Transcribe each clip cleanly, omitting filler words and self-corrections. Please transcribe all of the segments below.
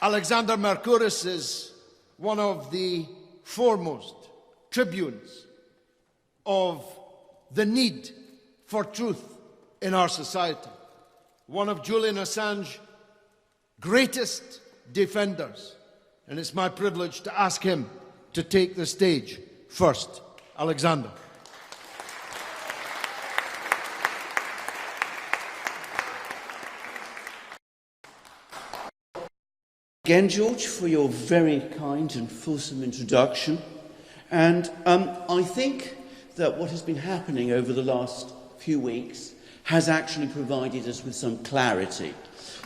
Alexander Mercouris is one of the foremost tribunes of the need for truth in our society. One of Julian Assange's greatest defenders. And it's my privilege to ask him to take the stage first. Alexander. Again, George, for your very kind and fulsome introduction. And I think that what has been happening over the last few weeks has actually provided us with some clarity,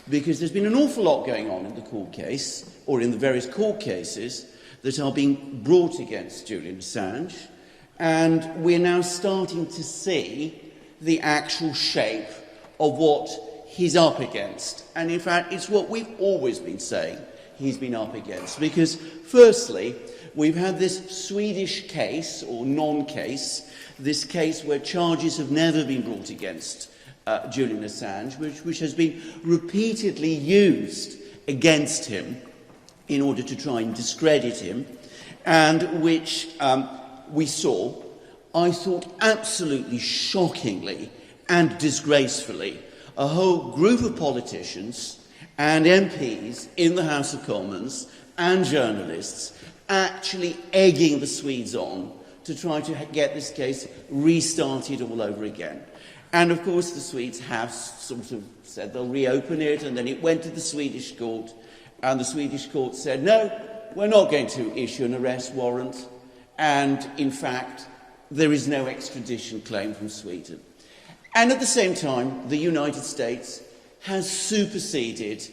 because there's been an awful lot going on in the court case, or in the various court cases that are being brought against Julian Assange, and we're now starting to see the actual shape of what he's up against. And in fact, it's what we've always been saying he's been up against. Because firstly, we've had this Swedish case, or non-case, this case where charges have never been brought against Julian Assange, which has been repeatedly used against him in order to try and discredit him, and which we saw, I thought absolutely shockingly and disgracefully, a whole group of politicians and MPs in the House of Commons and journalists actually egging the Swedes on to try to get this case restarted all over again. And of course the Swedes have sort of said they'll reopen it, and then it went to the Swedish court, and the Swedish court said, no, we're not going to issue an arrest warrant, and in fact there is no extradition claim from Sweden. And at the same time, the United States has superseded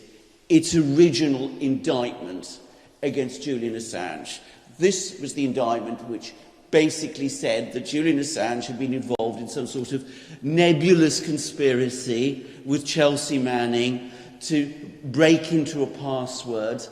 its original indictment against Julian Assange. This was the indictment which basically said that Julian Assange had been involved in some sort of nebulous conspiracy with Chelsea Manning to break into a password,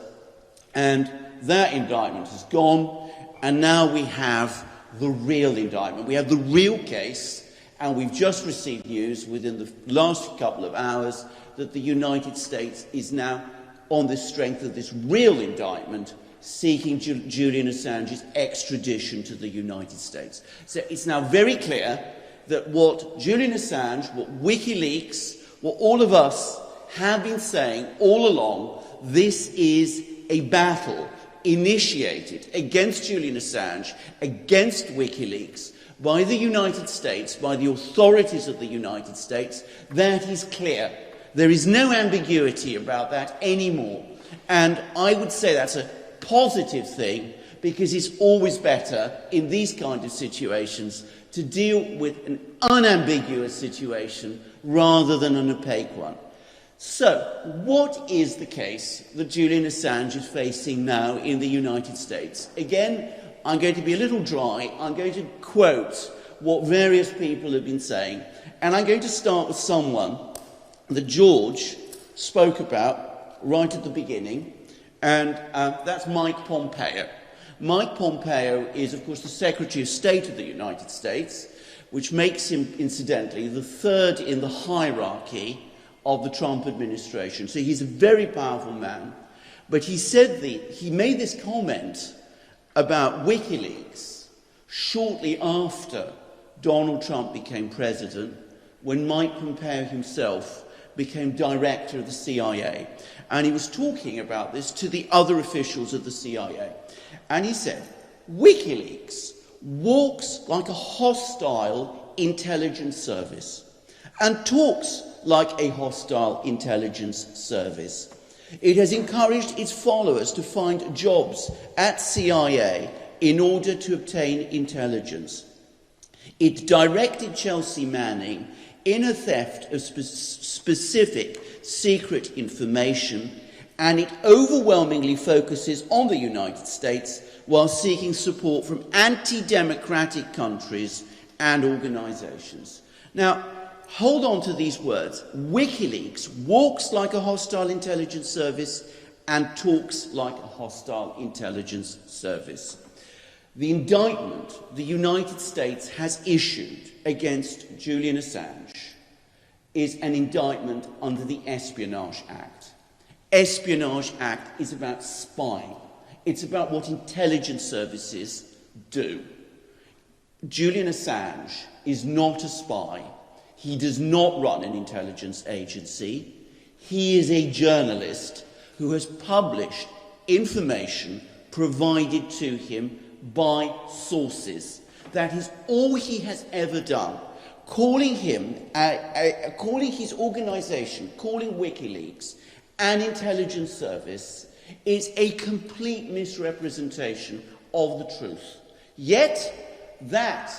and that indictment has gone, and now we have the real indictment. We have the real case, and we've just received news within the last couple of hours that the United States is now, on the strength of this real indictment, seeking Julian Assange's extradition to the United States. So it's now very clear that what Julian Assange, what WikiLeaks, what all of us have been saying all along, this is a battle initiated against Julian Assange, against WikiLeaks, by the United States, by the authorities of the United States. That is clear. There is no ambiguity about that anymore. And I would say that's a positive thing, because it's always better in these kind of situations to deal with an unambiguous situation rather than an opaque one. So, what is the case that Julian Assange is facing now in the United States? Again, I'm going to be a little dry. I'm going to quote what various people have been saying. And I'm going to start with someone that George spoke about right at the beginning, and that's Mike Pompeo. Mike Pompeo is, of course, the Secretary of State of the United States, which makes him, incidentally, the third in the hierarchy of the Trump administration. So he's a very powerful man. But he made this comment about WikiLeaks shortly after Donald Trump became president, when Mike Pompeo himself became director of the CIA. And he was talking about this to the other officials of the CIA. And he said, WikiLeaks walks like a hostile intelligence service and talks like a hostile intelligence service. It has encouraged its followers to find jobs at CIA in order to obtain intelligence. It directed Chelsea Manning in a theft of specific secret information, and it overwhelmingly focuses on the United States while seeking support from anti-democratic countries and organisations. Now, hold on to these words. WikiLeaks walks like a hostile intelligence service and talks like a hostile intelligence service. The indictment the United States has issued against Julian Assange is an indictment under the Espionage Act. Espionage Act is about spying. It's about what intelligence services do. Julian Assange is not a spy. He does not run an intelligence agency. He is a journalist who has published information provided to him by sources. That is all he has ever done. Calling his organisation, calling WikiLeaks an intelligence service is a complete misrepresentation of the truth. Yet, that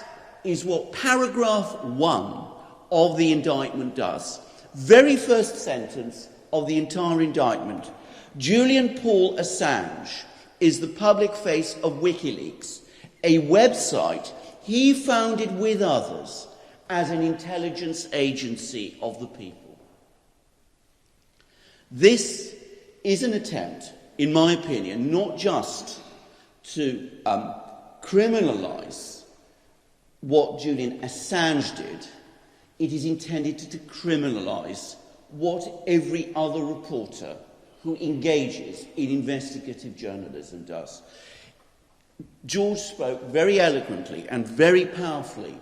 is what paragraph 1 of the indictment does. Very first sentence of the entire indictment. Julian Paul Assange is the public face of WikiLeaks, a website he founded with others as an intelligence agency of the people. This is an attempt, in my opinion, not just to criminalise what Julian Assange did, it is intended to criminalise what every other reporter who engages in investigative journalism does. George spoke very eloquently and very powerfully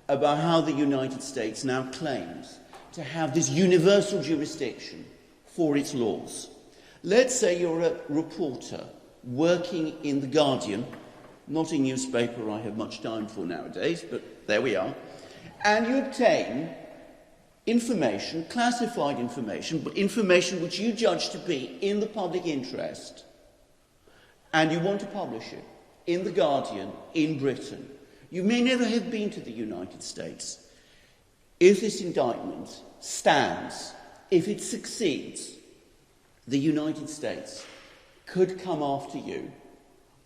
about how the United States now claims to have this universal jurisdiction for its laws. Let's say you're a reporter working in The Guardian, not a newspaper I have much time for nowadays, but there we are, and you obtain information, classified information, but information which you judge to be in the public interest, and you want to publish it in The Guardian in Britain. You may never have been to the United States. If this indictment stands, if it succeeds, the United States could come after you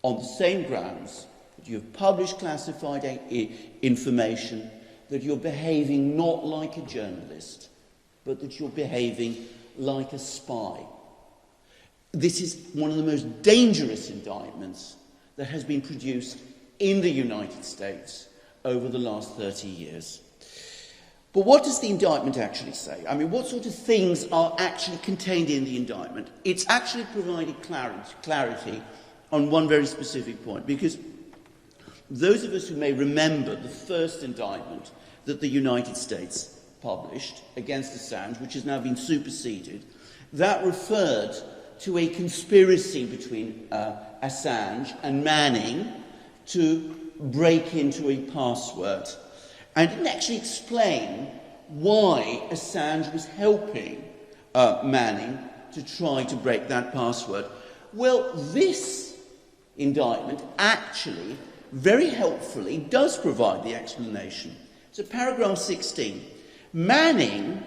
on the same grounds that you have published classified information, that you're behaving not like a journalist, but that you're behaving like a spy. This is one of the most dangerous indictments that has been produced in the United States over the last 30 years. But what does the indictment actually say? I mean, what sort of things are actually contained in the indictment? It's actually provided clarity on one very specific point, because those of us who may remember the first indictment that the United States published against Assange, which has now been superseded, that referred to a conspiracy between Assange and Manning to break into a password, and didn't actually explain why Assange was helping Manning to try to break that password. Well, this indictment actually, very helpfully, does provide the explanation. So paragraph 16, Manning,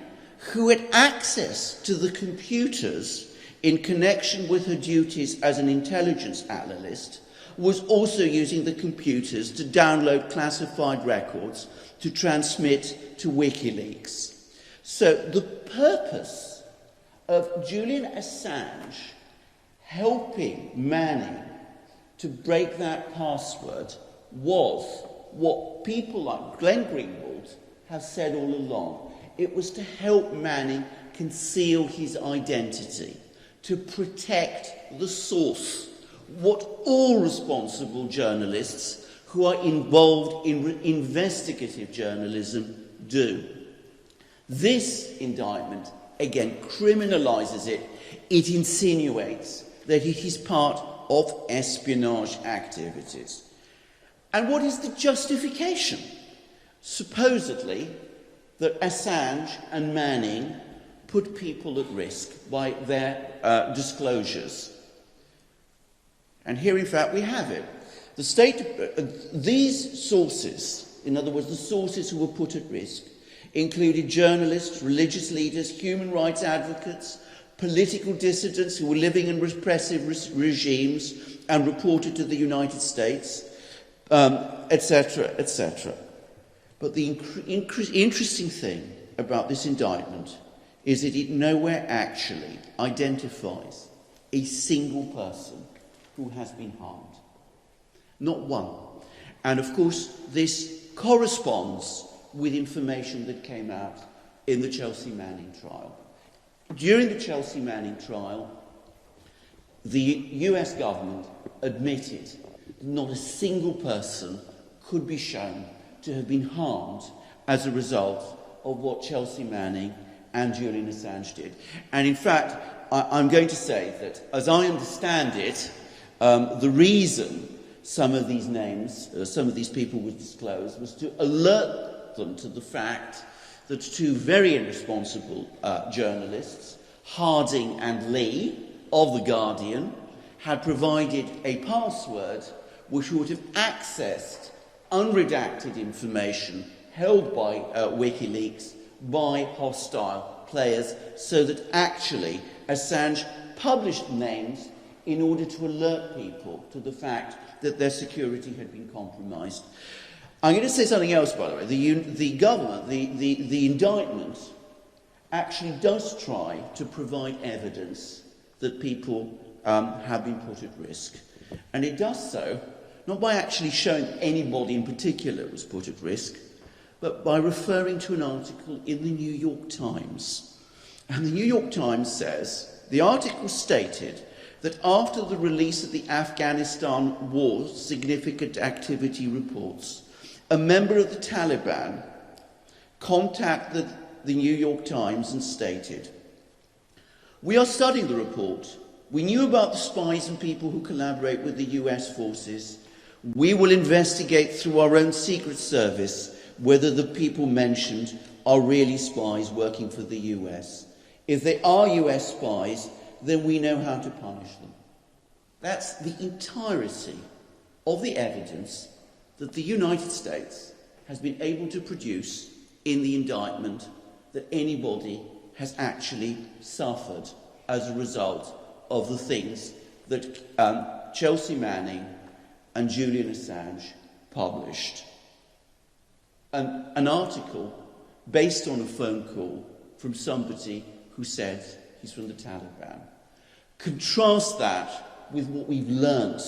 who had access to the computers in connection with her duties as an intelligence analyst, was also using the computers to download classified records to transmit to WikiLeaks. So the purpose of Julian Assange helping Manning to break that password was what people like Glenn Greenwald have said all along. It was to help Manning conceal his identity, to protect the source, what all responsible journalists who are involved in investigative journalism do. This indictment, again, criminalises it. It insinuates that it is part of espionage activities. And what is the justification? Supposedly that Assange and Manning put people at risk by their disclosures. And here, in fact, we have it. These sources, in other words, the sources who were put at risk, included journalists, religious leaders, human rights advocates, political dissidents who were living in repressive regimes and reported to the United States, etc., etc. But the interesting thing about this indictment is that it nowhere actually identifies a single person who has been harmed. Not one. And of course, this corresponds with information that came out in the Chelsea Manning trial. During the Chelsea Manning trial, the US government admitted that not a single person could be shown to have been harmed as a result of what Chelsea Manning and Julian Assange did. And in fact, I'm going to say that, as I understand it, the reason some of these names, some of these people were disclosed, was to alert them to the fact that two very irresponsible journalists, Harding and Lee, of The Guardian, had provided a password which would have accessed unredacted information held by WikiLeaks by hostile players, so that actually Assange published names in order to alert people to the fact that their security had been compromised. I'm going to say something else, by the way. The government, the indictment, actually does try to provide evidence that people have been put at risk. And it does so not by actually showing anybody in particular was put at risk, but by referring to an article in the New York Times. And the New York Times says, the article stated that after the release of the Afghanistan War Significant Activity Reports, a member of the Taliban contacted the New York Times and stated, "We are studying the report. We knew about the spies and people who collaborate with the US forces. We will investigate through our own secret service whether the people mentioned are really spies working for the US. If they are US spies, then we know how to punish them." That's the entirety of the evidence that the United States has been able to produce in the indictment that anybody has actually suffered as a result of the things that Chelsea Manning and Julian Assange published. An article based on a phone call from somebody who said he's from the Taliban. Contrast that with what we've learnt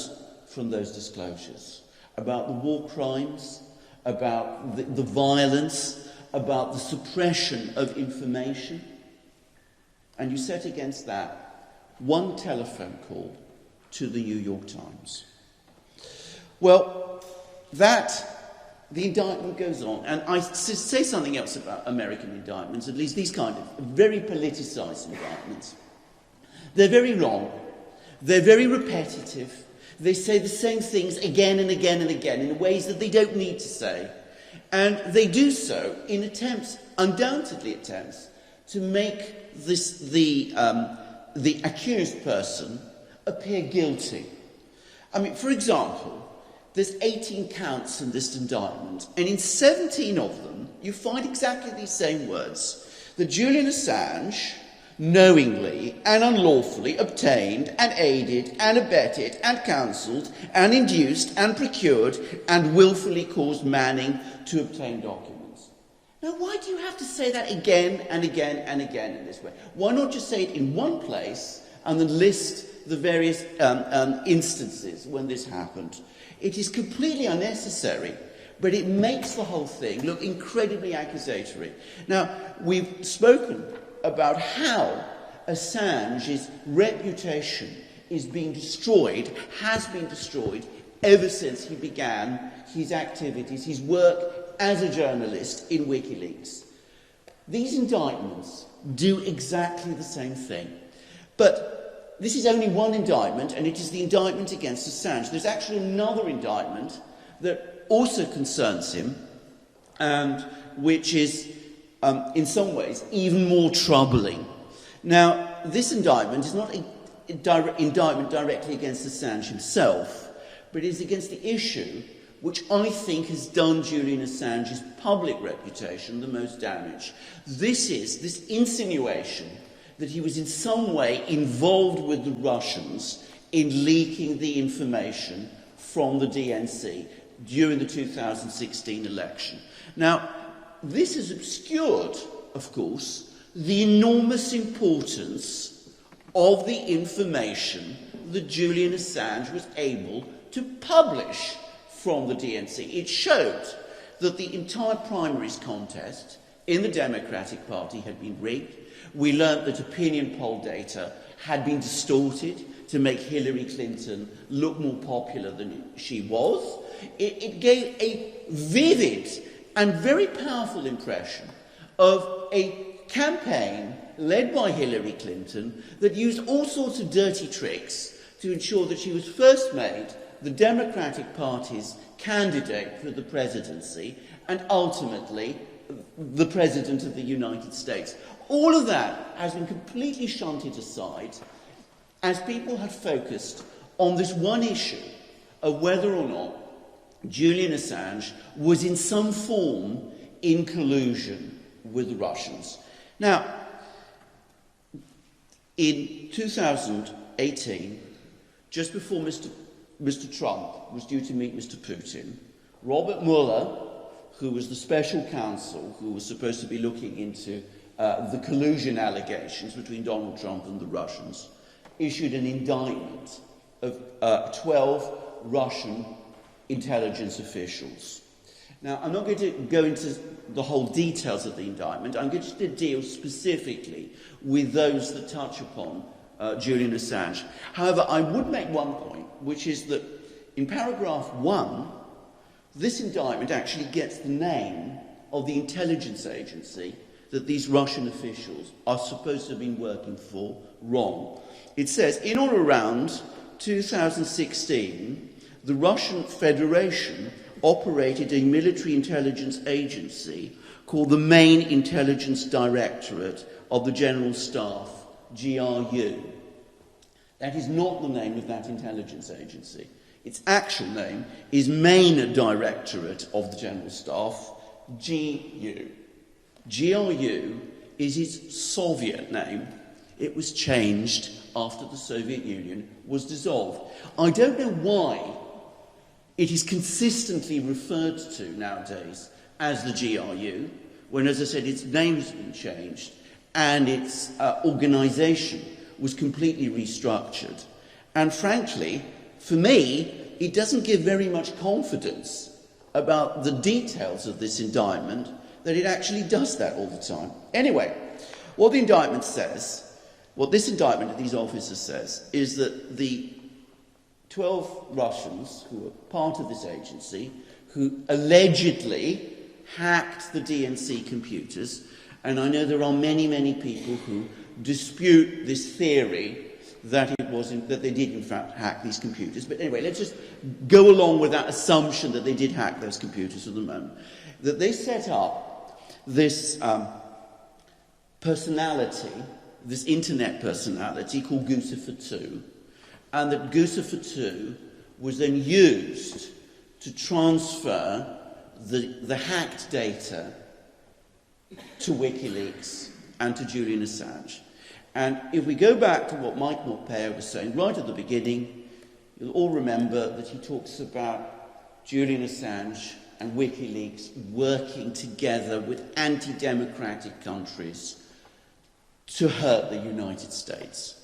from those disclosures about the war crimes, about the violence, about the suppression of information, and you set against that one telephone call to the New York Times. Well, the indictment goes on, and I say something else about American indictments, at least these kind of very politicised indictments. They're very long, they're very repetitive, they say the same things again and again and again in ways that they don't need to say, and they do so in attempts, undoubtedly attempts, to make the accused person appear guilty. I mean, for example, there's 18 counts in this indictment, and in 17 of them, you find exactly these same words. That Julian Assange knowingly and unlawfully obtained and aided and abetted and counselled and induced and procured and willfully caused Manning to obtain documents. Now, why do you have to say that again and again and again in this way? Why not just say it in one place and then list the various instances when this happened? It is completely unnecessary, but it makes the whole thing look incredibly accusatory. Now, we've spoken about how Assange's reputation is being destroyed, has been destroyed, ever since he began his activities, his work as a journalist in WikiLeaks. These indictments do exactly the same thing. But this is only one indictment, and it is the indictment against Assange. There's actually another indictment that also concerns him, and which is, in some ways, even more troubling. Now, this indictment is not an indictment directly against Assange himself, but it is against the issue which I think has done Julian Assange's public reputation the most damage. This is this insinuation that he was in some way involved with the Russians in leaking the information from the DNC during the 2016 election. Now, this has obscured, of course, the enormous importance of the information that Julian Assange was able to publish from the DNC. It showed that the entire primaries contest in the Democratic Party had been rigged. We learnt that opinion poll data had been distorted to make Hillary Clinton look more popular than she was. It gave a vivid and very powerful impression of a campaign led by Hillary Clinton that used all sorts of dirty tricks to ensure that she was first made the Democratic Party's candidate for the presidency and ultimately the President of the United States. All of that has been completely shunted aside as people have focused on this one issue of whether or not Julian Assange was in some form in collusion with the Russians. Now, in 2018, just before Mr. Trump was due to meet Mr. Putin, Robert Mueller, who was the special counsel who was supposed to be looking into the collusion allegations between Donald Trump and the Russians, issued an indictment of 12 Russian intelligence officials. Now, I'm not going to go into the whole details of the indictment. I'm going to deal specifically with those that touch upon Julian Assange. However, I would make one point, which is that in paragraph 1, this indictment actually gets the name of the intelligence agency that these Russian officials are supposed to have been working for wrong. It says, in or around 2016, the Russian Federation operated a military intelligence agency called the Main Intelligence Directorate of the General Staff, GRU. That is not the name of that intelligence agency. Its actual name is Main Directorate of the General Staff, GU. GRU is its Soviet name. It was changed after the Soviet Union was dissolved. I don't know why it is consistently referred to nowadays as the GRU, when, as I said, its name has been changed and its organisation was completely restructured. And frankly, for me, it doesn't give very much confidence about the details of this indictment that it actually does that all the time. Anyway, what the indictment says, what this indictment of these officers says, is that the 12 Russians who were part of this agency, who allegedly hacked the DNC computers, and I know there are many, many people who dispute this theory that that they did in fact hack these computers. But anyway, let's just go along with that assumption that they did hack those computers for the moment. That they set up this personality, this internet personality called Guccifer2, and that Guccifer2 was then used to transfer the hacked data to WikiLeaks and to Julian Assange. And if we go back to what Mike Pompeo was saying right at the beginning, you'll all remember that he talks about Julian Assange and WikiLeaks working together with anti-democratic countries to hurt the United States.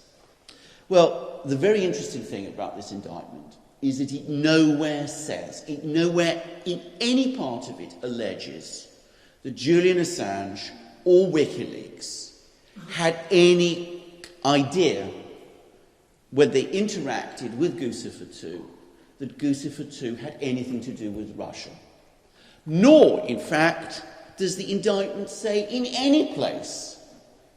Well, the very interesting thing about this indictment is that it nowhere says, it nowhere in any part of it alleges that Julian Assange or WikiLeaks had any idea when they interacted with Guccifer2 that Guccifer2 had anything to do with Russia. Nor, in fact, does the indictment say in any place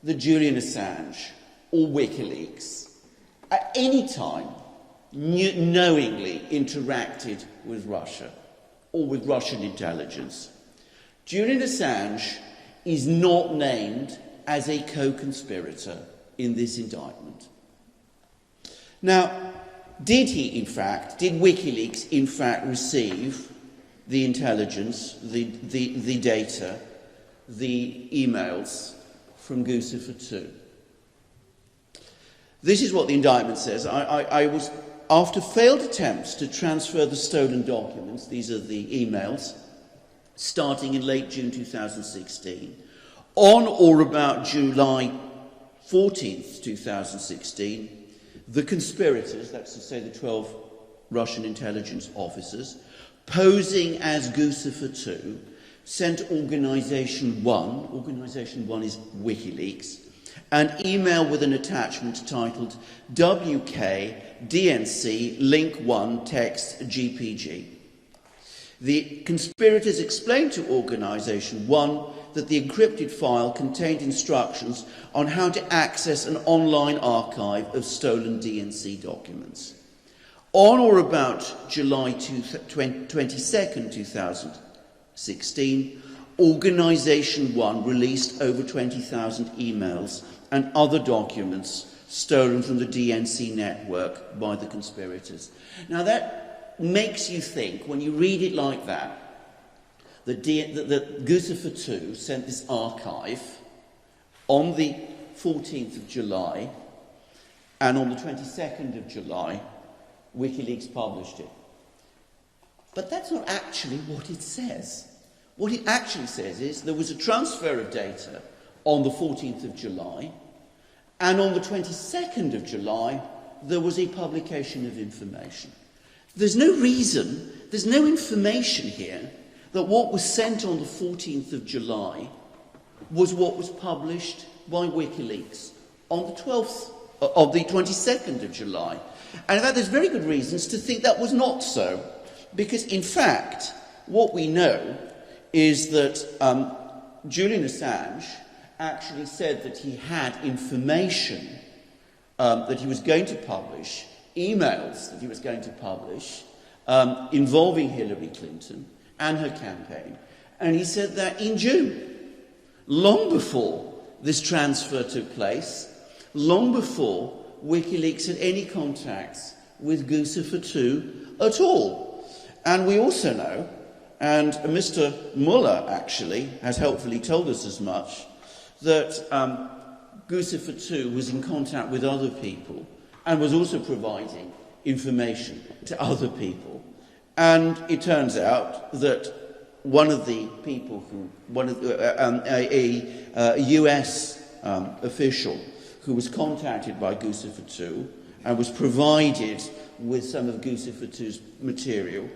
that Julian Assange or WikiLeaks at any time knowingly interacted with Russia or with Russian intelligence. Julian Assange is not named as a co-conspirator in this indictment. Now, did WikiLeaks in fact receive the intelligence, the data, the emails from Guccifer2? This is what the indictment says. After failed attempts to transfer the stolen documents, these are the emails, starting in late June 2016, on or about July 14th, 2016, the conspirators, that's to say the 12 Russian intelligence officers, posing as Guccifer2, sent Organisation 1, Organisation 1 is WikiLeaks, an email with an attachment titled WK DNC Link 1 Text GPG. The conspirators explained to Organisation 1 that the encrypted file contained instructions on how to access an online archive of stolen DNC documents. On or about July 22nd, 2016, Organisation 1 released over 20,000 emails and other documents stolen from the DNC network by the conspirators. Now that makes you think, when you read it like that, that Guccifer 2 sent this archive on the 14th of July, and on the 22nd of July, WikiLeaks published it. But that's not actually what it says. What it actually says is there was a transfer of data on the 14th of July, and on the 22nd of July, there was a publication of information. There's no reason, there's no information here that what was sent on the 14th of July was what was published by WikiLeaks on the 12th of the 22nd of July. And in fact, there's very good reasons to think that was not so, because in fact, what we know is that Julian Assange actually said that he had information that he was going to publish, emails that he was going to publish, involving Hillary Clinton and her campaign. And he said that in June, long before this transfer took place, long before WikiLeaks had any contacts with Guccifer 2 at all. And we also know, and Mr. Mueller actually has helpfully told us as much, that Guccifer 2 was in contact with other people and was also providing information to other people. And it turns out that one of the people who, a US official who was contacted by Guccifer 2 and was provided with some of Guccifer 2's material,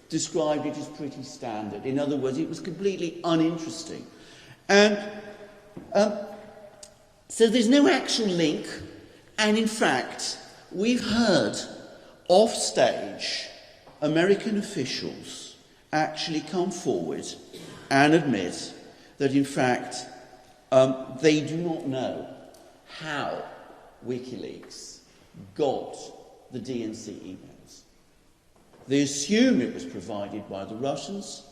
described it as pretty standard. In other words, it was completely uninteresting. And so there's no actual link, and in fact, we've heard off-stage American officials actually come forward and admit that, in fact, they do not know how WikiLeaks got the DNC emails. They assume it was provided by the Russians,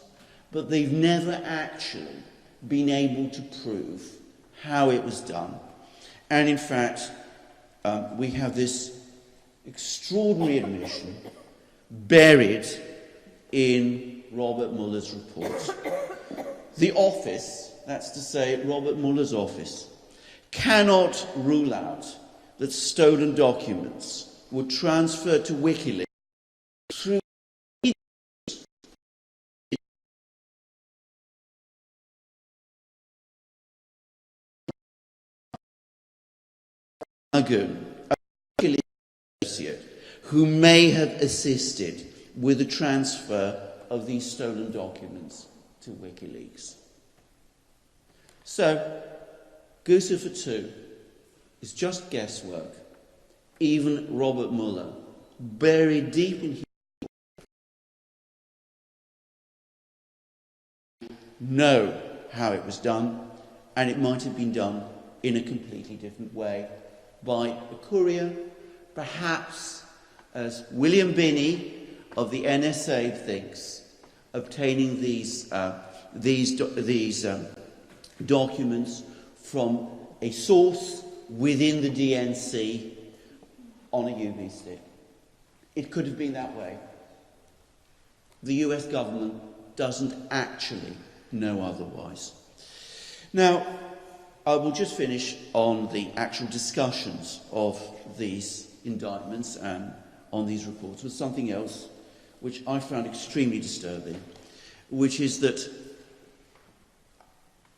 but they've never actually been able to prove how it was done. And in fact, we have this extraordinary admission buried in Robert Mueller's report. The office, that's to say Robert Mueller's office, cannot rule out that stolen documents were transferred to WikiLeaks through a WikiLeaks associate who may have assisted with the transfer of these stolen documents to WikiLeaks. So, Guccifer 2 is just guesswork. Even Robert Mueller, buried deep in his know how it was done, and it might have been done in a completely different way by a courier, perhaps, as William Binney of the NSA thinks, obtaining these documents from a source within the DNC on a UV stick. It could have been that way. The US government doesn't actually know otherwise. Now, I will just finish on the actual discussions of these indictments and on these reports with something else which I found extremely disturbing, which is that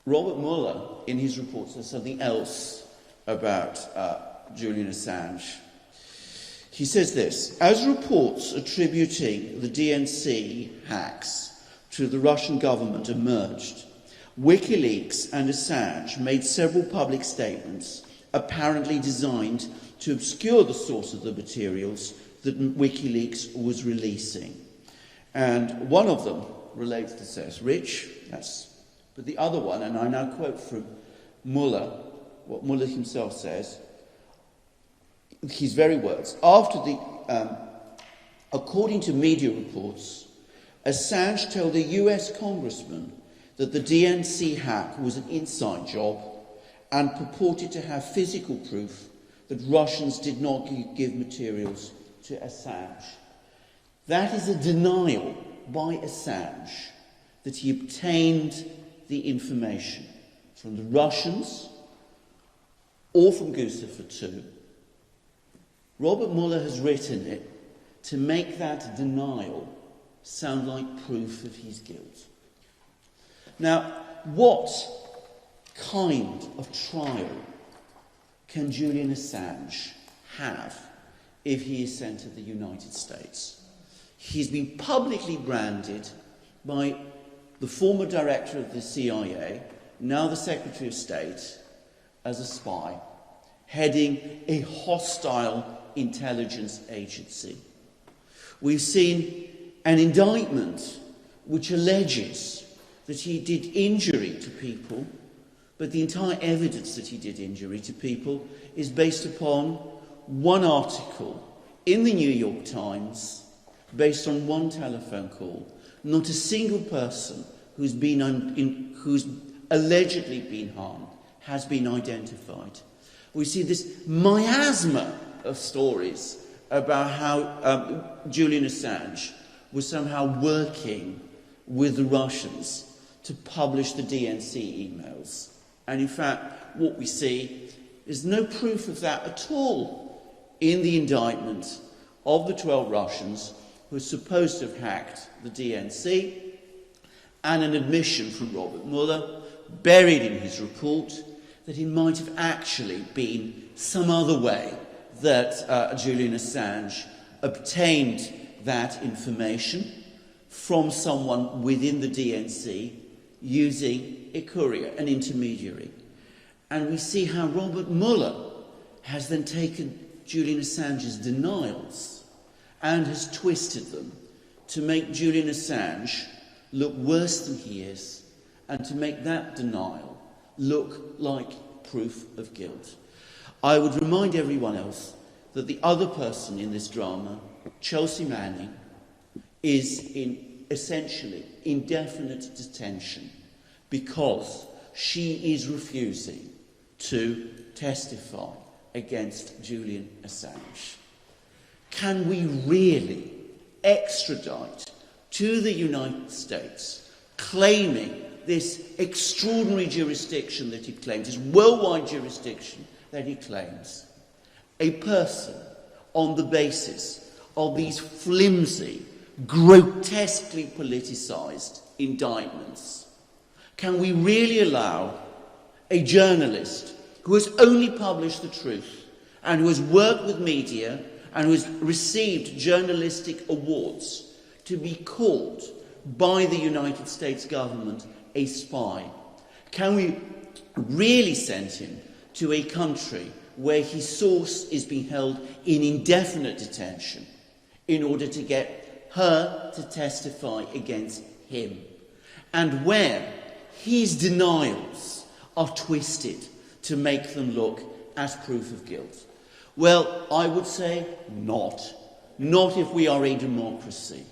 Robert Mueller, in his report, says something else about Julian Assange. He says this: as reports attributing the DNC hacks to the Russian government emerged, WikiLeaks and Assange made several public statements apparently designed to obscure the source of the materials that WikiLeaks was releasing. And one of them relates to Seth Rich, but the other one, and I now quote from Mueller, what Mueller himself says, his very words, according to media reports, Assange told a US Congressman that the DNC hack was an inside job and purported to have physical proof that Russians did not give materials to Assange. That is a denial by Assange that he obtained the information from the Russians or from Guccifer too. Robert Mueller has written it to make that denial sound like proof of his guilt. Now, what kind of trial can Julian Assange have if he is sent to the United States? He's been publicly branded by the former director of the CIA, now the Secretary of State, as a spy, heading a hostile intelligence agency. We've seen an indictment which alleges that he did injury to people, but the entire evidence that he did injury to people is based upon one article in the New York Times, based on one telephone call. Not a single person who's allegedly been harmed has been identified. We see this miasma of stories about how Julian Assange was somehow working with the Russians to publish the DNC emails. And in fact, what we see is no proof of that at all in the indictment of the 12 Russians who are supposed to have hacked the DNC, and an admission from Robert Mueller, buried in his report, that it might have actually been some other way that Julian Assange obtained that information from someone within the DNC using a courier, an intermediary. And we see how Robert Mueller has then taken Julian Assange's denials and has twisted them to make Julian Assange look worse than he is, and to make that denial look like proof of guilt. I would remind everyone else that the other person in this drama, Chelsea Manning, is in essentially indefinite detention because she is refusing to testify against Julian Assange. Can we really extradite to the United States, claiming this extraordinary jurisdiction that he claims, this worldwide jurisdiction that he claims, a person on the basis of these flimsy, grotesquely politicised indictments? Can we really allow a journalist who has only published the truth and who has worked with media and who has received journalistic awards to be called by the United States government a spy? Can we really send him to a country where his source is being held in indefinite detention in order to get her to testify against him, and where his denials are twisted to make them look as proof of guilt? Well, I would say not. Not if we are a democracy.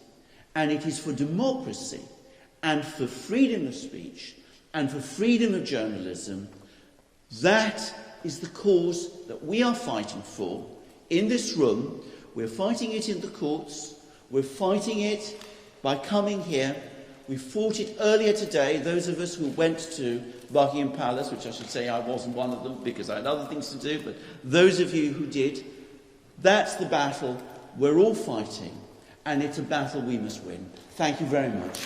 And it is for democracy and for freedom of speech and for freedom of journalism, that is the cause that we are fighting for in this room. We're fighting it in the courts. We're fighting it by coming here. We fought it earlier today, those of us who went to Buckingham Palace, which I should say I wasn't one of them because I had other things to do, but those of you who did, that's the battle we're all fighting, and it's a battle we must win. Thank you very much.